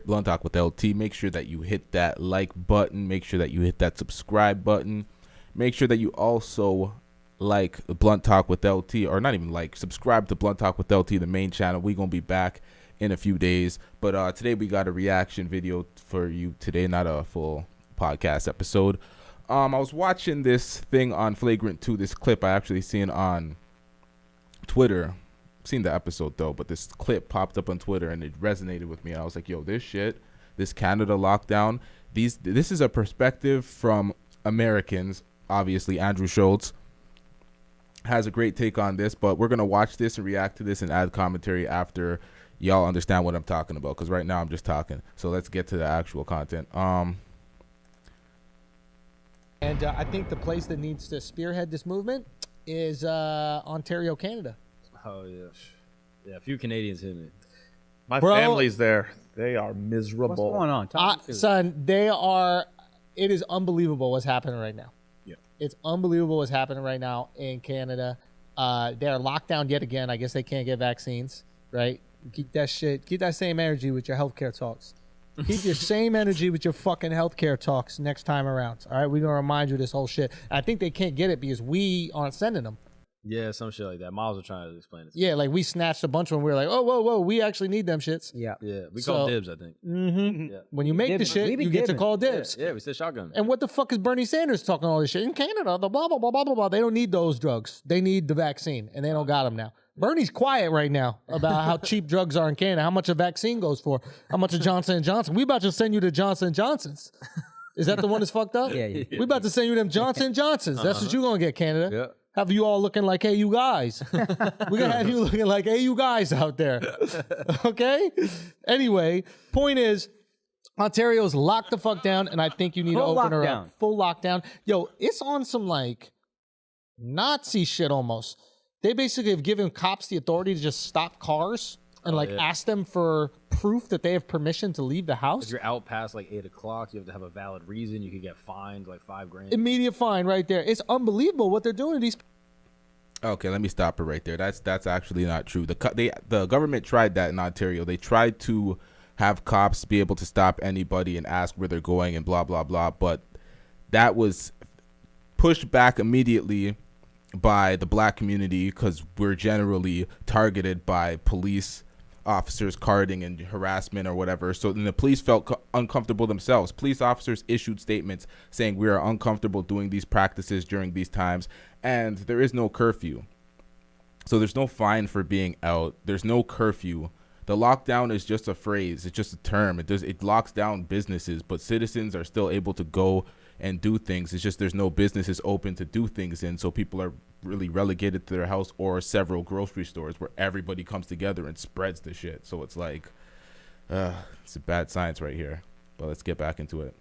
Blunt Talk with LT. Make sure that you hit that like button. Make sure that you hit that subscribe button. Make sure that you also like Blunt Talk with LT, or not even like, subscribe to Blunt Talk with LT, the main channel. We're going to be back in a few days. But today we got a reaction video for you today, not a full podcast episode. I was watching this thing on Flagrant 2, this clip I actually seen on Twitter. Seen the episode though, but this clip popped up on Twitter and it resonated with me. And I was like, yo, this shit, this Canada lockdown, this is a perspective from Americans. Obviously, Andrew Schulz has a great take on this, but we're going to watch this and react to this and add commentary after y'all understand what I'm talking about, because right now I'm just talking. So let's get to the actual content. And I think the place that needs to spearhead this movement is Ontario, Canada. Oh, yeah. Yeah, a few Canadians hit me. My family's there. They are miserable. What's going on? Son, it is unbelievable what's happening right now. Yeah. It's unbelievable what's happening right now in Canada. They're locked down yet again. I guess they can't get vaccines, right? Keep that same energy with your healthcare talks. Keep your same energy with your fucking healthcare talks next time around. All right, we're gonna remind you of this whole shit. I think they can't get it because we aren't sending them. Yeah, some shit like that. Miles was trying to explain it. Yeah, like we snatched a bunch of them. We were like, oh, whoa, we actually need them shits. Yeah. Yeah, we called dibs, I think. Mm-hmm. Yeah. When you make the shit, you get to call dibs. Yeah, we said shotgun. And what the fuck is Bernie Sanders talking all this shit? In Canada, the blah, blah, blah, blah, blah, blah. They don't need those drugs. They need the vaccine, and they don't got them now. Bernie's quiet right now about how cheap drugs are in Canada, how much a vaccine goes for, how much of Johnson & Johnson. We about to send you to Johnson & Johnson's. Is that the one that's fucked up? Yeah. We about to send you them Johnson & Johnsons. That's what you going to get, Canada. Yeah. Have you all looking like, hey, you guys. We're going to have you looking like, hey, you guys out there. Okay? Anyway, point is, Ontario's locked the fuck down, and I think you need to open her up. Full lockdown. Yo, it's on some, like, Nazi shit almost. They basically have given cops the authority to just stop cars and, ask them for proof that they have permission to leave the house. If you're out past, like, 8 o'clock, you have to have a valid reason. You could get fined, like, $5,000. Immediate fine right there. It's unbelievable what they're doing to these. Okay, let me stop it right there. That's actually not true. The government tried that in Ontario. They tried to have cops be able to stop anybody and ask where they're going and blah, blah, blah. But that was pushed back immediately by the black community because we're generally targeted by police officers carding and harassment or whatever. So then the police felt uncomfortable themselves. Police officers issued statements saying we are uncomfortable doing these practices during these times, and there is no curfew. So there's no fine for being out. There's no curfew. The lockdown is just a phrase. It's just a term. It locks down businesses, but citizens are still able to go and do things. It's just there's no businesses open to do things in, so people are really relegated to their house or several grocery stores where everybody comes together and spreads the shit. So it's like, it's a bad science right here. But let's get back into it.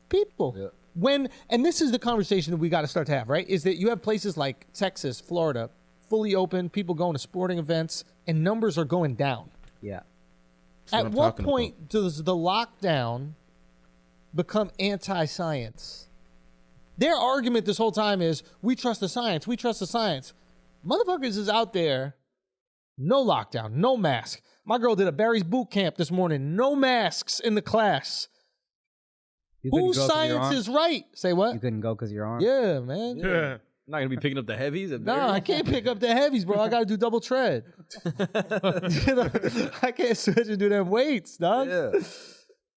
People. Yeah. And this is the conversation that we got to start to have, right? Is that you have places like Texas, Florida, fully open, people going to sporting events, and numbers are going down. Yeah. At what point does the lockdown become anti-science? Their argument this whole time is, we trust the science, we trust the science. Motherfuckers is out there, no lockdown, no mask. My girl did a Barry's boot camp this morning, no masks in the class. Whose science is right? Say what? You couldn't go because of your arm? Yeah, man. Yeah. I'm not going to be picking up the heavies? No, I can't pick up the heavies, bro. I got to do double tread. I can't switch and do them weights, dog. Yeah.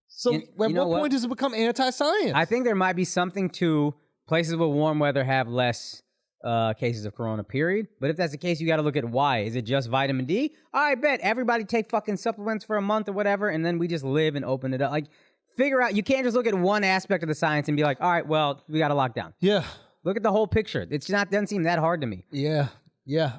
So at what point does it become anti-science? I think there might be something to places with warm weather have less cases of corona, period. But if that's the case, you got to look at why. Is it just vitamin D? I bet everybody take fucking supplements for a month or whatever, and then we just live and open it up. Like, figure out, you can't just look at one aspect of the science and be like, all right, well, we got to lock down. Yeah. Look at the whole picture. Doesn't seem that hard to me. Yeah.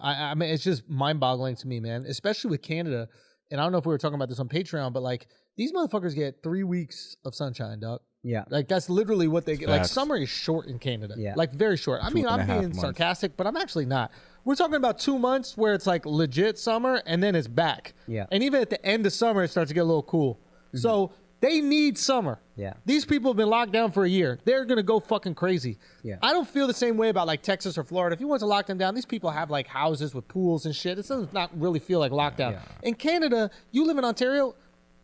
I mean, it's just mind-boggling to me, man, especially with Canada. And I don't know if we were talking about this on Patreon, but like, these motherfuckers get 3 weeks of sunshine, dog. Yeah. Like, that's literally what they get. Facts. Like, summer is short in Canada. Yeah. Like, very short. I mean, I'm being sarcastic, but I'm actually not. We're talking about 2 months where it's like legit summer, and then it's back. Yeah. And even at the end of summer, it starts to get a little cool. Mm-hmm. So they need summer. Yeah. These people have been locked down for a year. They're going to go fucking crazy. Yeah. I don't feel the same way about like Texas or Florida. If you want to lock them down, these people have like houses with pools and shit. It does not really feel like lockdown. Yeah. In Canada, you live in Ontario,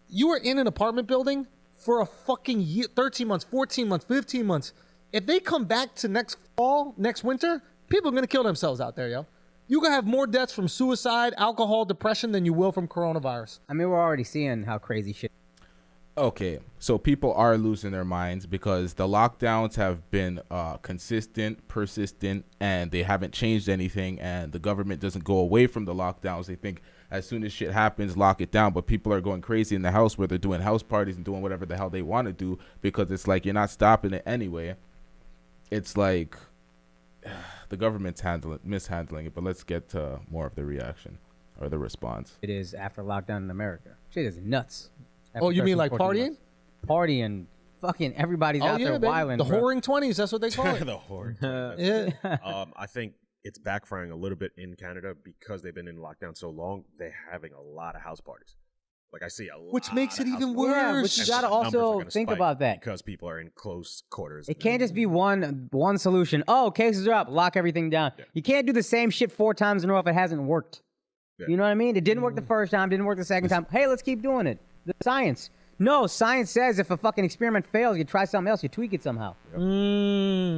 you were in an apartment building for a fucking year, 13 months, 14 months, 15 months. If they come back to next fall, next winter, people are going to kill themselves out there, yo. You're going to have more deaths from suicide, alcohol, depression than you will from coronavirus. I mean, we're already seeing how crazy shit. Okay, so people are losing their minds because the lockdowns have been consistent, persistent, and they haven't changed anything, and the government doesn't go away from the lockdowns. They think as soon as shit happens, lock it down, but people are going crazy in the house where they're doing house parties and doing whatever the hell they want to do because it's like you're not stopping it anyway. It's like the government's mishandling it, but let's get to more of the reaction or the response. It is after lockdown in America. Shit is nuts. Oh, you mean 13, like 14 partying? months. Partying, fucking everybody's out there baby. wilding. The bro. whoring 20s, that's what they call it. The whore. Yeah. I think it's backfiring a little bit in Canada because they've been in lockdown so long. They're having a lot of house parties. Like I see a lot. Which makes it of house even parties. Yeah, worse. but you And gotta the numbers are also gonna think spike about that. because people are in close quarters. It can't just be one solution. Oh, cases are up. Lock everything down. Yeah. You can't do the same shit 4 times in a row if it hasn't worked. Yeah. You know what I mean? It didn't work the first time. Didn't work the second time. Hey, let's keep doing it. The science. No, science says if a fucking experiment fails, you try something else. You tweak it somehow.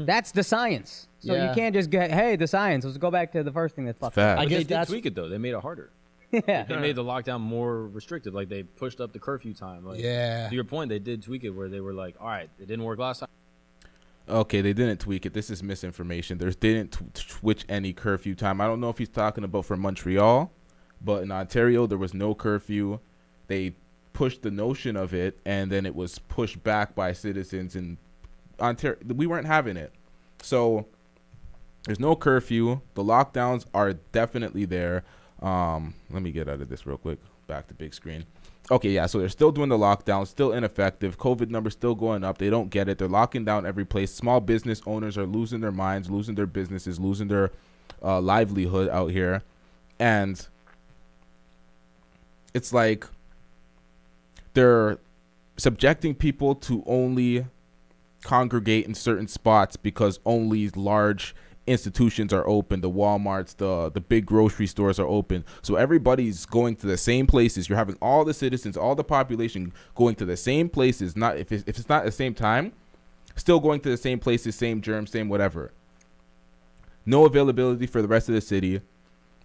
That's the science. So Yeah. you can't just get, hey, the science. Let's go back to the first thing that fucked Fact. I But guess they did that's tweak it though. They made it harder. Yeah. They made the lockdown more restrictive. Like they pushed up the curfew time. Like, Yeah. To your point, they did tweak it where they were like, all right, it didn't work last time. Okay, they didn't tweak it. This is misinformation. They didn't switch any curfew time. I don't know if he's talking about for Montreal, but in Ontario, there was no curfew. They pushed the notion of it, and then it was pushed back by citizens in Ontario. We weren't having it. So there's no curfew. The lockdowns are definitely there. Let me get out of this real quick. Back to big screen. Okay, yeah, so they're still doing the lockdown, still ineffective. COVID numbers still going up. They don't get it. They're locking down every place. Small business owners are losing their minds, losing their businesses, losing their livelihood out here. And it's like they're subjecting people to only congregate in certain spots because only large institutions are open. The Walmarts, the big grocery stores are open, so everybody's going to the same places. You're having all the citizens, all the population going to the same places. Not if it's not at the same time, still going to the same places, same germs, same whatever. No availability for the rest of the city,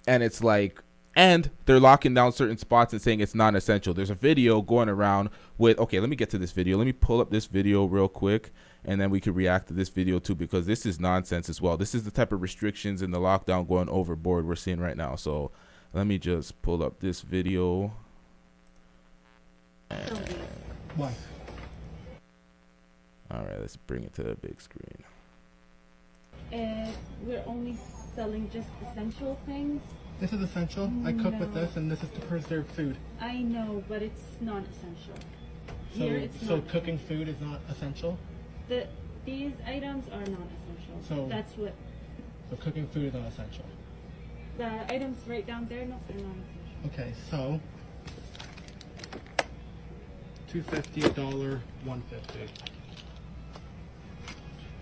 and it's like, and they're locking down certain spots and saying it's non-essential. There's a video going around with, okay, let me get to this video. Let me pull up this video real quick, and then we can react to this video too, because this is nonsense as well. This is the type of restrictions and the lockdown going overboard we're seeing right now. So let me just pull up this video. What? All right, let's bring it to the big screen. We're only selling just essential things. This is essential. I cook with No. this, and this is to preserve food. I know, but it's non-essential. So, Here it's so not. cooking food is not essential. These items are non-essential. So- That's what So cooking food is not essential. the items right down there. No, they're non-essential. Okay, so $2.50, $1, $1.50.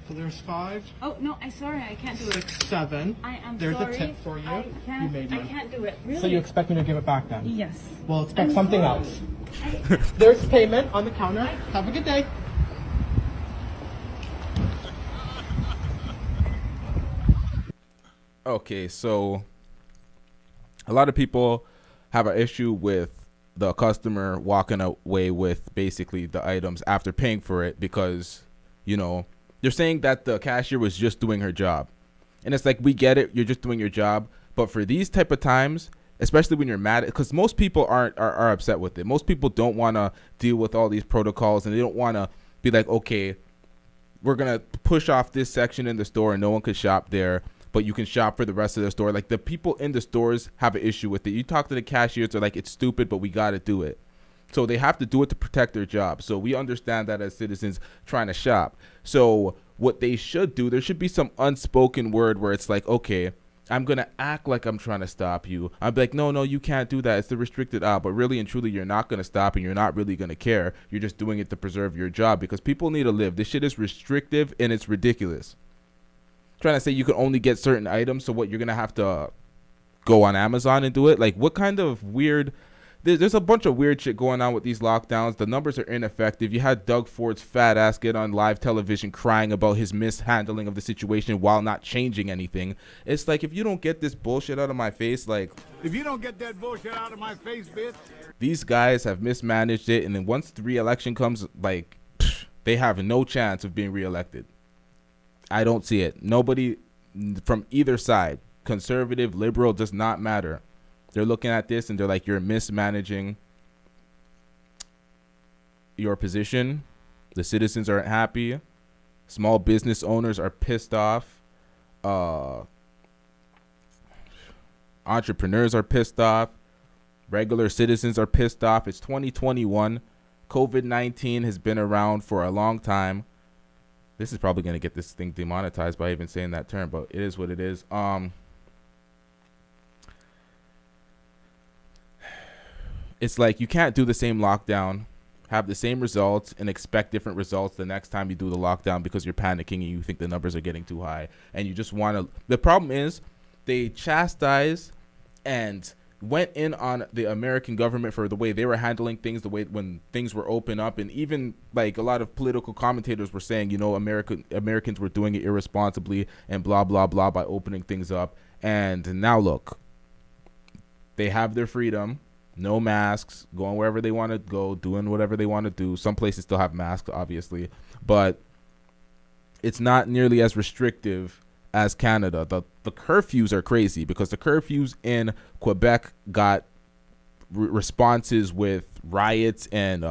So there's 5, Oh no, I'm sorry, I can't do it. 6, 7. I am There's sorry. a tip for you. I can't. You made I one. can't do it. Really? So you expect me to give it back then? Yes. Well, expect I'm something sorry. else. There's payment on the counter. Have a good day. Okay, so a lot of people have an issue with the customer walking away with basically the items after paying for it because, you know, they're saying that the cashier was just doing her job. And it's like, we get it, you're just doing your job. But for these type of times, especially when you're mad, because most people are upset with it. Most people don't want to deal with all these protocols, and they don't want to be like, okay, we're going to push off this section in the store and no one could shop there, but you can shop for the rest of the store. Like, the people in the stores have an issue with it. You talk to the cashiers, they're like, it's stupid, but we got to do it. So they have to do it to protect their job. So we understand that as citizens trying to shop. So what they should do, there should be some unspoken word where it's like, okay, I'm going to act like I'm trying to stop you. I'm like, no, you can't do that. It's the restricted aisle. But really and truly, you're not going to stop, and you're not really going to care. You're just doing it to preserve your job because people need to live. This shit is restrictive, and it's ridiculous. Trying to say you can only get certain items, so what, you're going to have to go on Amazon and do it? Like, what kind of weird there's a bunch of weird shit going on with these lockdowns. The numbers are ineffective. You had Doug Ford's fat ass get on live television crying about his mishandling of the situation while not changing anything. It's like, if you don't get this bullshit out of my face, like, If you don't get that bullshit out of my face, bitch. these guys have mismanaged it, and then once the re-election comes, like, they have no chance of being reelected. I don't see it. Nobody from either side, conservative, liberal, does not matter. They're looking at this and they're like, you're mismanaging your position. The citizens aren't happy. Small business owners are pissed off. Entrepreneurs are pissed off. Regular citizens are pissed off. It's 2021. COVID-19 has been around for a long time. This is probably going to get this thing demonetized by even saying that term, but it is what it is. It's like, you can't do the same lockdown, have the same results, and expect different results the next time you do the lockdown because you're panicking and you think the numbers are getting too high. And you just want to... The problem is, they chastise and went in on the American government for the way they were handling things, the way when things were open up. And even, like, a lot of political commentators were saying, you know, Americans were doing it irresponsibly and blah, blah, blah by opening things up. And now look, they have their freedom. No masks, going wherever they want to go, doing whatever they want to do. Some places still have masks, obviously, but it's not nearly as restrictive as Canada. The curfews are crazy because the curfews in Quebec got responses with riots and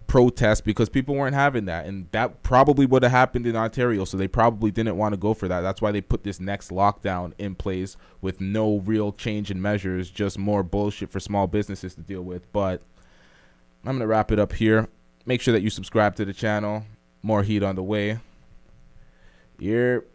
protests because people weren't having that, and that probably would have happened in Ontario, so they probably didn't want to go for that. That's why they put this next lockdown in place with no real change in measures, just more bullshit for small businesses to deal with. But I'm gonna wrap it up here. Make sure that you subscribe to the channel. More heat on the way. Here.